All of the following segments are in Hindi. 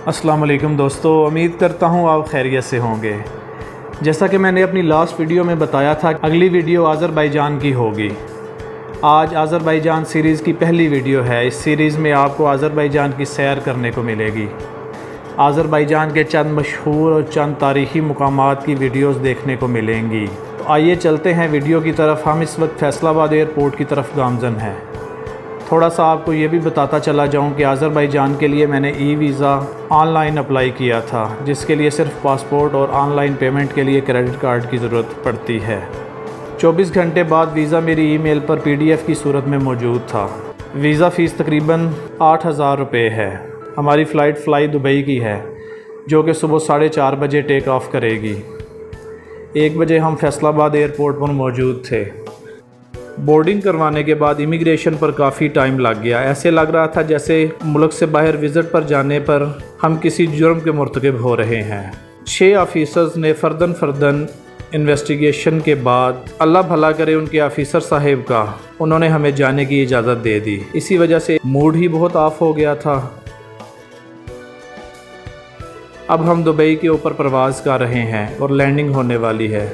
अस्सलाम वालेकुम दोस्तों, उम्मीद करता हूँ आप खैरियत से होंगे। जैसा कि मैंने अपनी लास्ट वीडियो में बताया था, अगली वीडियो आज़रबाईजान की होगी। आज आज़रबाईजान सीरीज़ की पहली वीडियो है। इस सीरीज़ में आपको आज़रबाईजान की सैर करने को मिलेगी। आज़रबाईजान के चंद मशहूर और चंद तारीख़ी मुकामात की वीडियोज़ देखने को मिलेंगी। तो आइए चलते हैं वीडियो की तरफ। हम इस वक्त फैसलाबाद एयरपोर्ट की तरफ गामज़न हैं। थोड़ा सा आपको ये भी बताता चला जाऊं कि आज़रबाईजान के लिए मैंने ई वीज़ा ऑनलाइन अप्लाई किया था, जिसके लिए सिर्फ पासपोर्ट और ऑनलाइन पेमेंट के लिए क्रेडिट कार्ड की ज़रूरत पड़ती है। 24 घंटे बाद वीज़ा मेरी ईमेल पर PDF की सूरत में मौजूद था। वीज़ा फ़ीस तकरीबन 8,000 रुपये है। हमारी फ़्लाइट फ़्लाई दुबई की है, जो कि सुबह 4:30 बजे टेक ऑफ़ करेगी। 1 बजे हम फैसलाबाद एयरपोर्ट पर मौजूद थे। बोर्डिंग करवाने के बाद इमिग्रेशन पर काफ़ी टाइम लग गया। ऐसे लग रहा था जैसे मुल्क से बाहर विज़िट पर जाने पर हम किसी जुर्म के मुर्तकिब हो रहे हैं। 6 ऑफिसर्स ने फ़र्दन इन्वेस्टिगेशन के बाद, अल्लाह भला करे उनके ऑफिसर साहिब का, उन्होंने हमें जाने की इजाज़त दे दी। इसी वजह से मूड ही बहुत ऑफ हो गया था। अब हम दुबई के ऊपर परवाज़ कर रहे हैं और लैंडिंग होने वाली है।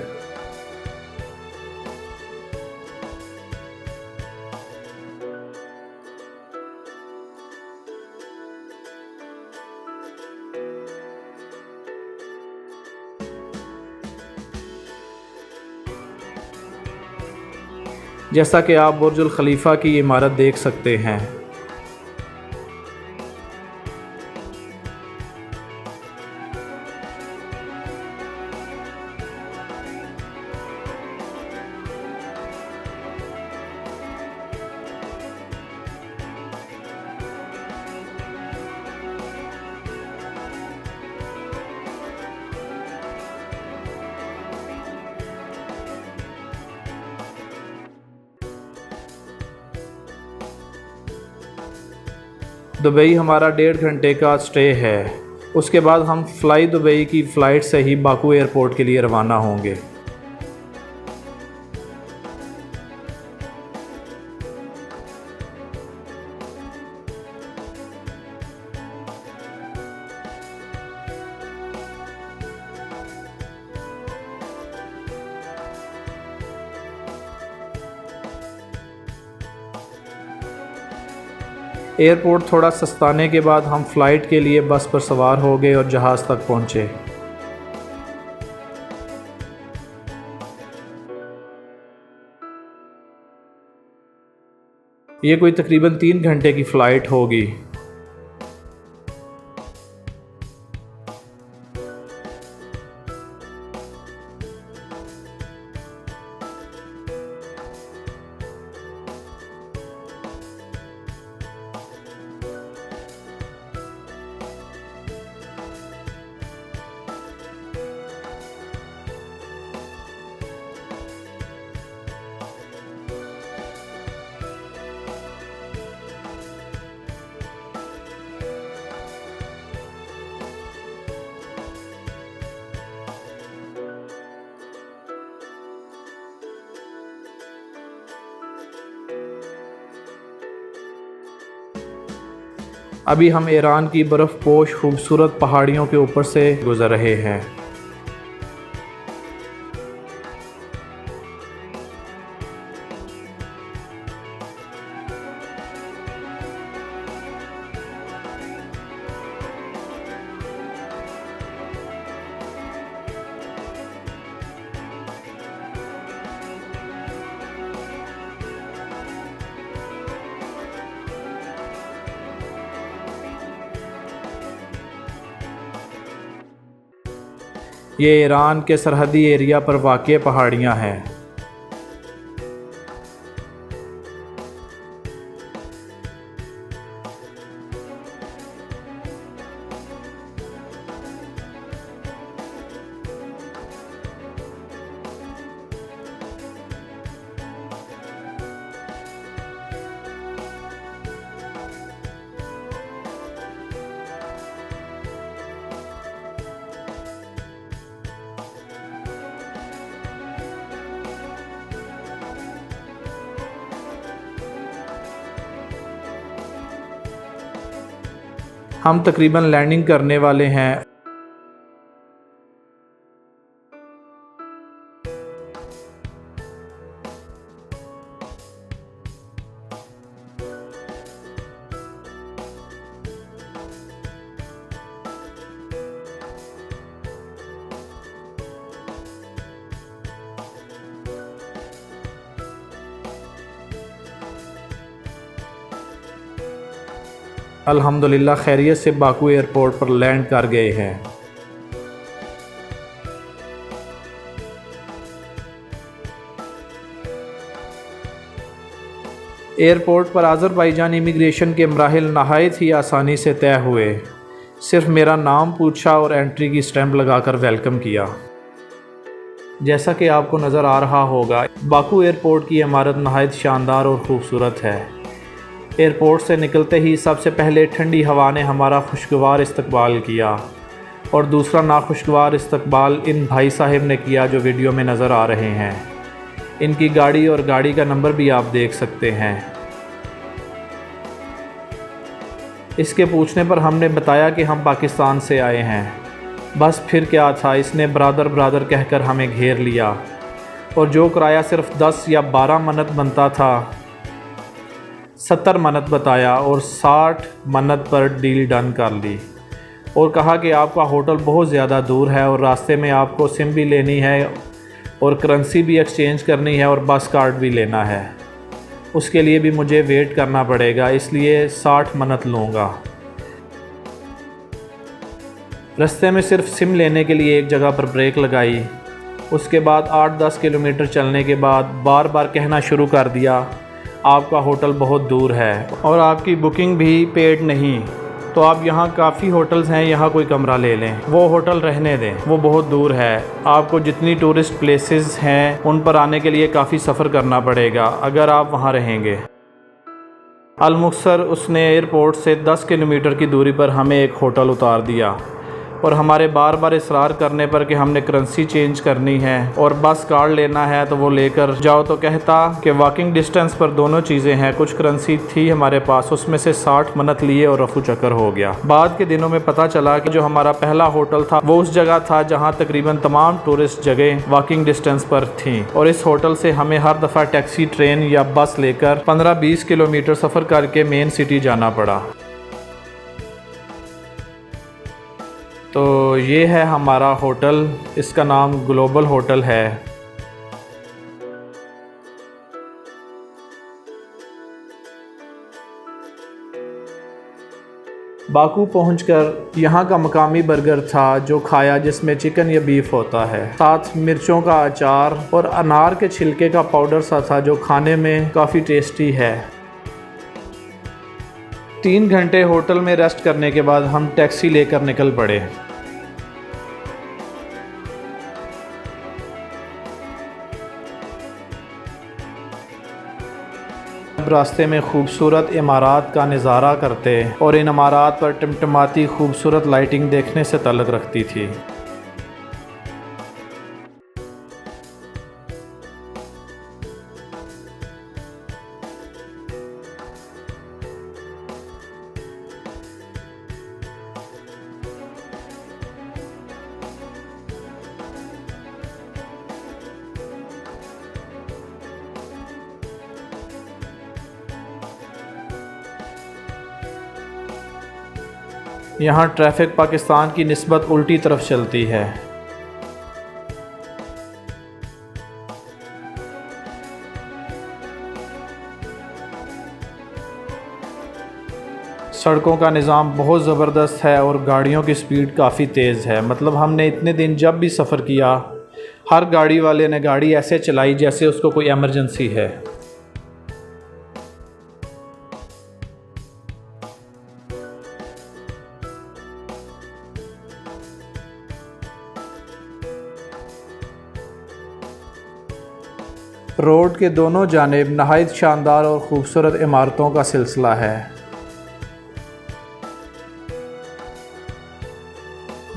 जैसा कि आप बुर्जुल खलीफा की इमारत देख सकते हैं। दुबई हमारा 1.5 घंटे का स्टे है। उसके बाद हम फ़्लाई दुबई की फ़्लाइट से ही बाकू एयरपोर्ट के लिए रवाना होंगे। एयरपोर्ट थोड़ा सस्ताने के बाद हम फ़्लाइट के लिए बस पर सवार हो गए और जहाज़ तक पहुँचे। ये कोई तकरीबन 3 घंटे की फ़्लाइट होगी। अभी हम ईरान की बर्फ़पोश खूबसूरत पहाड़ियों के ऊपर से गुज़र रहे हैं। ये ईरान के सरहदी एरिया पर वाक़ पहाड़ियाँ हैं। हम तकरीबन लैंडिंग करने वाले हैं। अल्हम्दुलिल्लाह खैरियत से बाकू एयरपोर्ट पर लैंड कर गए हैं। एयरपोर्ट पर आज़रबाईजान इमिग्रेशन के मराहिल नहायत ही आसानी से तय हुए। सिर्फ मेरा नाम पूछा और एंट्री की स्टैंप लगाकर वेलकम किया। जैसा कि आपको नज़र आ रहा होगा, बाकू एयरपोर्ट की इमारत नहायत शानदार और ख़ूबसूरत है। एयरपोर्ट से निकलते ही सबसे पहले ठंडी हवा ने हमारा खुशगवार इस्तकबाल किया और दूसरा नाखुशगवार इस्तकबाल इन भाई साहिब ने किया जो वीडियो में नज़र आ रहे हैं। इनकी गाड़ी और गाड़ी का नंबर भी आप देख सकते हैं। इसके पूछने पर हमने बताया कि हम पाकिस्तान से आए हैं। बस फिर क्या था, इसने ब्रादर ब्रादर कहकर हमें घेर लिया और जो किराया सिर्फ 10 या 12 मन्नत बनता था 70 मन्नत बताया और 60 मन्नत पर डील डन कर ली और कहा कि आपका होटल बहुत ज़्यादा दूर है और रास्ते में आपको सिम भी लेनी है और करेंसी भी एक्सचेंज करनी है और बस कार्ड भी लेना है। उसके लिए भी मुझे वेट करना पड़ेगा, इसलिए 60 मन्नत लूँगा। रास्ते में सिर्फ सिम लेने के लिए एक जगह पर ब्रेक लगाई। उसके बाद 8-10 किलोमीटर चलने के बाद बार बार कहना शुरू कर दिया, आपका होटल बहुत दूर है और आपकी बुकिंग भी पेड नहीं, तो आप यहाँ काफ़ी होटल्स हैं, यहाँ कोई कमरा ले लें, वो होटल रहने दें, वो बहुत दूर है। आपको जितनी टूरिस्ट प्लेसेस हैं उन पर आने के लिए काफ़ी सफ़र करना पड़ेगा अगर आप वहाँ रहेंगे। अलमुक्सर उसने एयरपोर्ट से 10 किलोमीटर की दूरी पर हमें एक होटल उतार दिया और हमारे बार बार इसरार करने पर कि हमने करेंसी चेंज करनी है और बस कार्ड लेना है तो वो लेकर जाओ, तो कहता कि वॉकिंग डिस्टेंस पर दोनों चीज़ें हैं। कुछ करेंसी थी हमारे पास, उसमें से 60 मन्नत लिए और रफू चक्कर हो गया। बाद के दिनों में पता चला कि जो हमारा पहला होटल था वो उस जगह था जहाँ तकरीबन तमाम टूरिस्ट जगह वॉकिंग डिस्टेंस पर थी और इस होटल से हमें हर दफ़ा टैक्सी, ट्रेन या बस लेकर 15-20 किलोमीटर सफ़र करके मेन सिटी जाना पड़ा। तो ये है हमारा होटल, इसका नाम ग्लोबल होटल है। बाकू पहुंचकर यहाँ का मकामी बर्गर था जो खाया, जिसमें चिकन या बीफ होता है, साथ मिर्चों का अचार और अनार के छिलके का पाउडर सा था जो खाने में काफ़ी टेस्टी है। 3 घंटे होटल में रेस्ट करने के बाद हम टैक्सी लेकर निकल पड़े। रास्ते में खूबसूरत इमारात का नज़ारा करते और इन इमारात पर टिमटिमाती खूबसूरत लाइटिंग देखने से ताल्लुक़ रखती थी। यहाँ ट्रैफिक पाकिस्तान की निस्बत उल्टी तरफ चलती है। सड़कों का निज़ाम बहुत ज़बरदस्त है और गाड़ियों की स्पीड काफ़ी तेज़ है। मतलब हमने इतने दिन जब भी सफ़र किया, हर गाड़ी वाले ने गाड़ी ऐसे चलाई जैसे उसको कोई एमरजेंसी है। रोड के दोनों जानिब नहायत शानदार और ख़ूबसूरत इमारतों का सिलसिला है।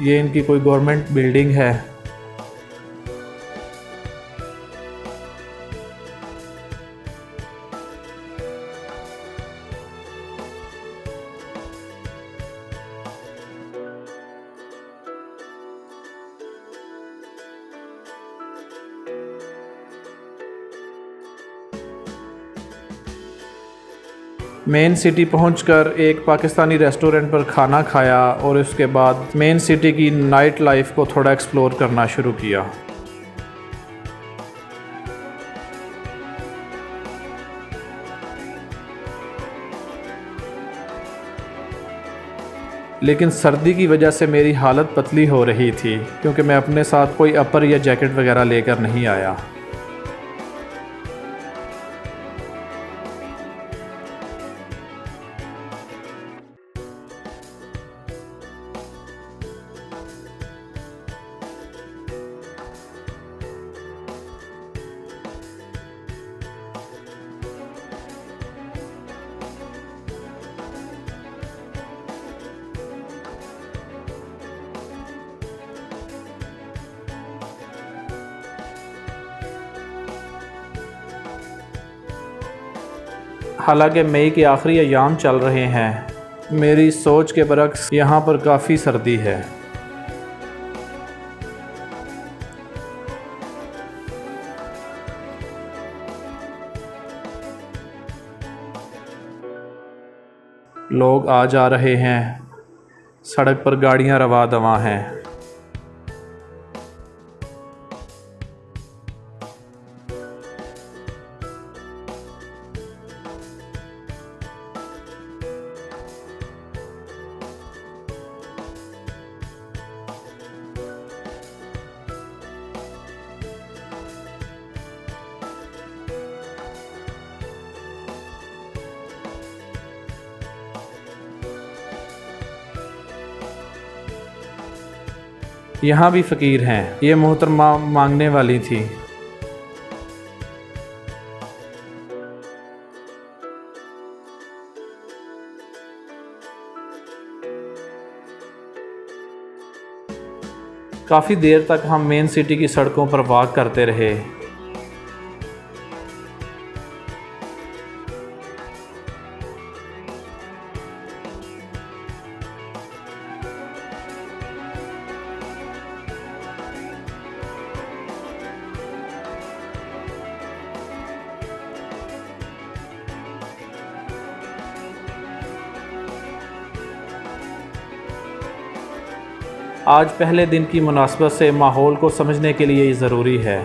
ये इनकी कोई गवर्नमेंट बिल्डिंग है। मेन सिटी पहुंचकर एक पाकिस्तानी रेस्टोरेंट पर खाना खाया और उसके बाद मेन सिटी की नाइट लाइफ को थोड़ा एक्सप्लोर करना शुरू किया। लेकिन सर्दी की वजह से मेरी हालत पतली हो रही थी क्योंकि मैं अपने साथ कोई अपर या जैकेट वगैरह लेकर नहीं आया। हालांकि मई के आखिरी अयाम चल रहे हैं, मेरी सोच के बरक्स यहाँ पर काफ़ी सर्दी है। लोग आ जा रहे हैं, सड़क पर गाड़ियाँ रवा दवा हैं। यहाँ भी फ़कीर हैं। ये मोहतरमा मांगने वाली थी। काफ़ी देर तक हम मेन सिटी की सड़कों पर वॉक करते रहे। आज पहले दिन की मुनासबत से माहौल को समझने के लिए ये ज़रूरी है।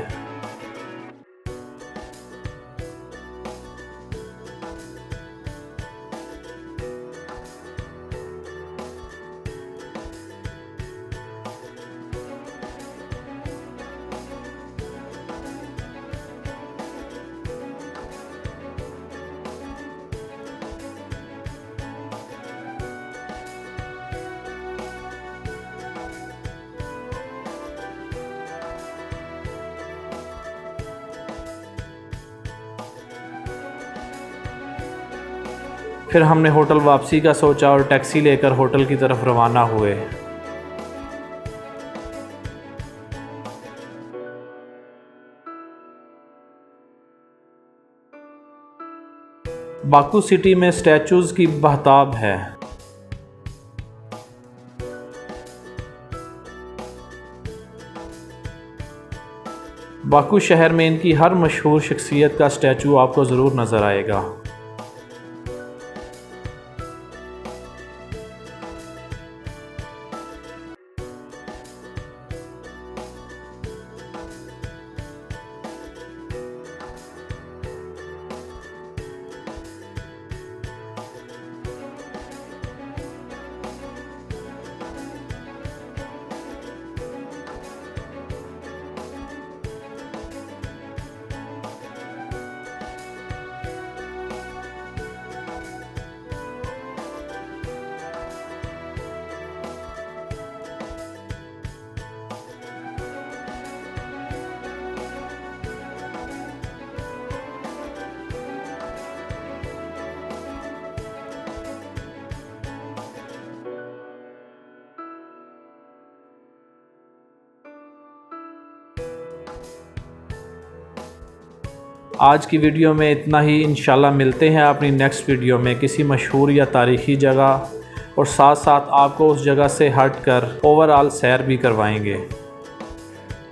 फिर हमने होटल वापसी का सोचा और टैक्सी लेकर होटल की तरफ रवाना हुए। बाकू सिटी में स्टैचूज़ की बहताब है। बाकू शहर में इनकी हर मशहूर शख्सियत का स्टैचू आपको ज़रूर नज़र आएगा। आज की वीडियो में इतना ही। इंशाल्लाह मिलते हैं अपनी नेक्स्ट वीडियो में किसी मशहूर या तारीख़ी जगह, और साथ साथ आपको उस जगह से हट कर ओवरऑल सैर भी करवाएंगे।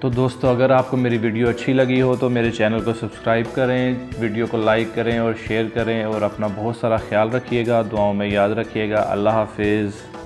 तो दोस्तों, अगर आपको मेरी वीडियो अच्छी लगी हो तो मेरे चैनल को सब्सक्राइब करें, वीडियो को लाइक करें और शेयर करें, और अपना बहुत सारा ख्याल रखिएगा, दुआओं में याद रखिएगा। अल्लाह हाफिज़।